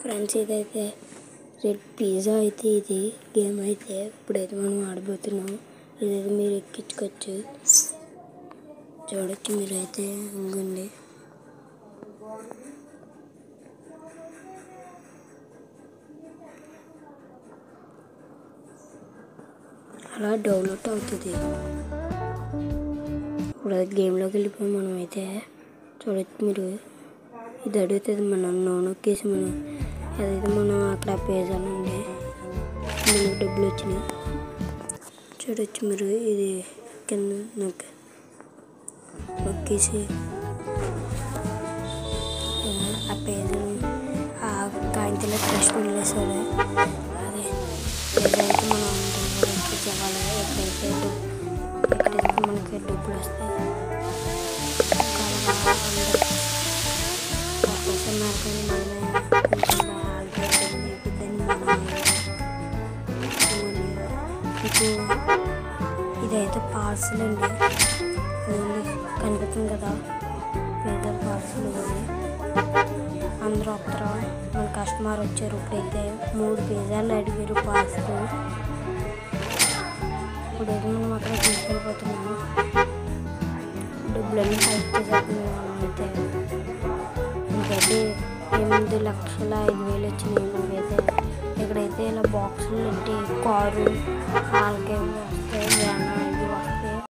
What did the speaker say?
Friends ఇదైతే red pizza అయితే ఇది గేమ్ అయితే ఇప్పుడైతే మనం ఆడబోతున్నాం. ఇదైతే మీరు ఎక్కించుకోవచ్చు, చూడొచ్చు మీరైతే. ఇంకండి అలా డౌన్లోడ్ అవుతుంది. ఇప్పుడు గేమ్లోకి వెళ్ళిపోయి మనం అయితే చూడొచ్చు మీరు. ఇది అడుగుతుంది మనం నొక్కేసి మనం అదైతే మనం అక్కడ పిజ్జా నుండి మనకు డబ్బులు వచ్చినాయి చూడొచ్చు మీరు. ఇది కింద నొక్కేసి ఆ పిజ్జాని ఆ కాగితంలో ఫ్రెష్ వదిలేసాడు. అదే పిజ్జా అయితే మనం ఎక్కించాలి. ఎక్కడైతే మనకి డబ్బులు వస్తాయి ఇదైతే పార్సల్ అండి. కనిపిస్తుంది కదా పిజ్జా పార్సల్. అందరూ వస్తారు, మన కస్టమర్ వచ్చారు. ఇప్పుడైతే 3 పిజ్జాలు అడిగారు పార్సల్. ఇప్పుడైతే మనం అక్కడ తీసుకెళ్ళిపోతున్నాము. డబ్బులన్నీ కలెక్ట్ చేసేస్తున్నాం. అయితే ఇంకైతే 8,05,000 వచ్చినాయి మనకైతే. ఇక్కడైతే ఇలా బాక్సులు అంటే కారు వాళ్ళకి వస్తాయి, వ్యాన్